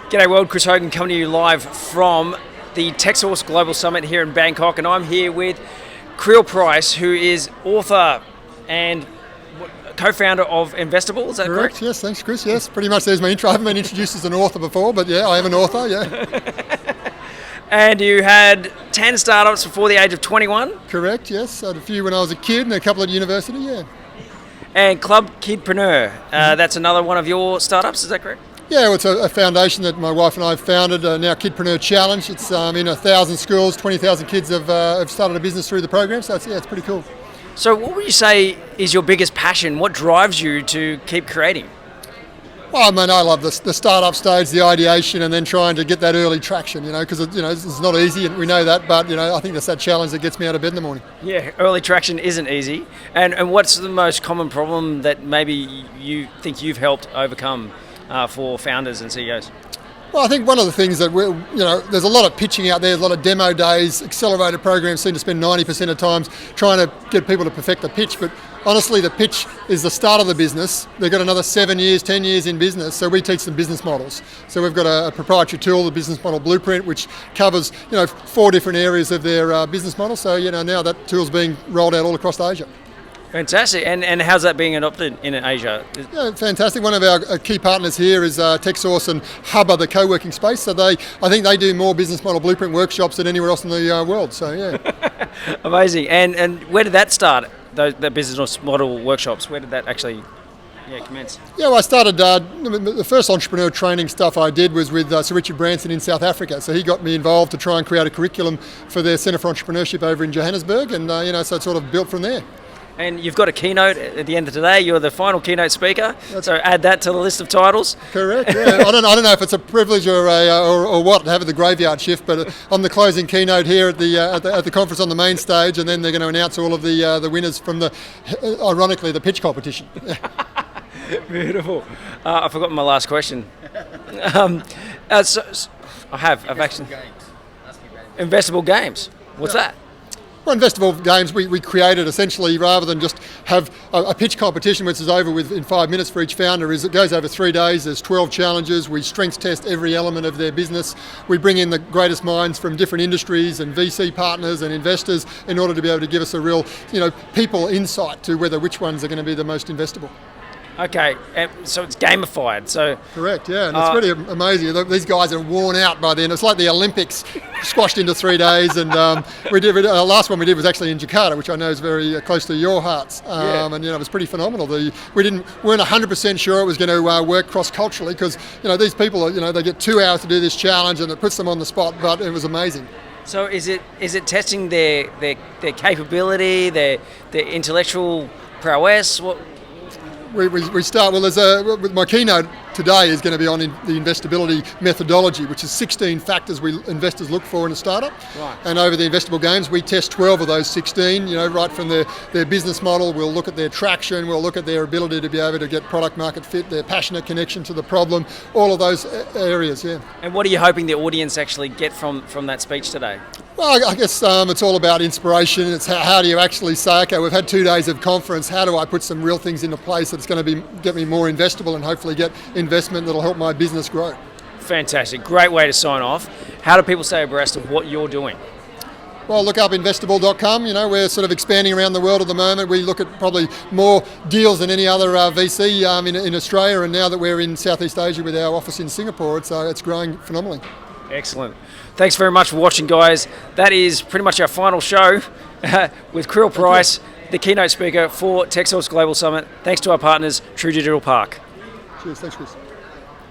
G'day world, Chris Hogan coming to you live from the Techsauce Global Summit here in Bangkok, and I'm here with Creel Price, who is author and co-founder of Investable. Is that correct? Yes, thanks Chris. Yes, pretty much there's my intro. I haven't been introduced as an author before, but yeah, I am an author, yeah. And you had 10 startups before the age of 21? Correct, yes. I had a few when I was a kid and a couple at university, yeah. And Club Kidpreneur, that's another one of your startups, is that correct? Yeah, well, it's a foundation that my wife and I have founded, now Kidpreneur Challenge. It's in 1,000 schools, 20,000 kids have started a business through the program, so it's pretty cool. So what would you say is your biggest passion? What drives you to keep creating? Well, I mean, I love the startup stage, the ideation, and then trying to get that early traction, because it's not easy, and we know that, but I think that's that challenge that gets me out of bed in the morning. Yeah, early traction isn't easy. And what's the most common problem that maybe you think you've helped overcome for founders and CEOs? Well, I think one of the things that there's a lot of pitching out there, a lot of demo days, accelerator programs seem to spend 90% of times trying to get people to perfect the pitch, but honestly the pitch is the start of the business. They've got another 7 years, 10 years in business, so we teach them business models. So we've got a proprietary tool, the Business Model Blueprint, which covers 4 different areas of their business model, so now that tool's being rolled out all across Asia. Fantastic. And how's that being adopted in Asia? Yeah, fantastic. One of our key partners here is Techsauce and Hubba, the co-working space. So I think they do more business model blueprint workshops than anywhere else in the world. So yeah. Amazing. And where did that start? The business model workshops. Where did that actually commence? Yeah, well, I started, the first entrepreneur training stuff I did was with Sir Richard Branson in South Africa. So he got me involved to try and create a curriculum for their Centre for Entrepreneurship over in Johannesburg. And, so it sort of built from there. And you've got a keynote at the end of today. You're the final keynote speaker, so add that to the list of titles. Correct. Yeah. I don't know if it's a privilege or what to have the graveyard shift, but I'm the closing keynote here at the conference on the main stage, and then they're going to announce all of the winners from ironically the pitch competition. Beautiful. I forgot my last question. I've actually Investable Games. What's that? Well, Investable Games, we created essentially, rather than just have a pitch competition which is over in 5 minutes for each founder, it goes over 3 days. There's 12 challenges. We strength test every element of their business. We bring in the greatest minds from different industries and VC partners and investors in order to be able to give us a real, people insight to which ones are going to be the most investable. Okay, so it's gamified. So correct, yeah, and it's pretty amazing. These guys are worn out by then. It's like the Olympics squashed into 3 days. And last one we did was actually in Jakarta, which I know is very close to your hearts. And it was pretty phenomenal. We weren't 100% sure it was going to work cross-culturally because these people, they get 2 hours to do this challenge, and it puts them on the spot. But it was amazing. So is it testing their capability, their intellectual prowess? We start, with my keynote today is going to be on the investability methodology, which is 16 factors investors look for in a startup. Right. And over the Investable Games, we test 12 of those 16, right from their business model. We'll look at their traction, we'll look at their ability to be able to get product market fit, their passionate connection to the problem, all of those areas, yeah. And what are you hoping the audience actually get from that speech today? Well, I guess it's all about inspiration. It's how do you actually say, okay, we've had 2 days of conference, how do I put some real things into place that's going to get me more investable and hopefully get investment that'll help my business grow. Fantastic. Great way to sign off. How do people stay abreast of what you're doing? Well, look up investable.com. We're sort of expanding around the world at the moment. We look at probably more deals than any other VC in Australia, and now that we're in Southeast Asia with our office in Singapore, it's growing phenomenally. Excellent. Thanks very much for watching, guys. That is pretty much our final show with Creel Price, the keynote speaker for Techsauce Global Summit. Thanks to our partners, True Digital Park. Cheers. Thanks, Chris.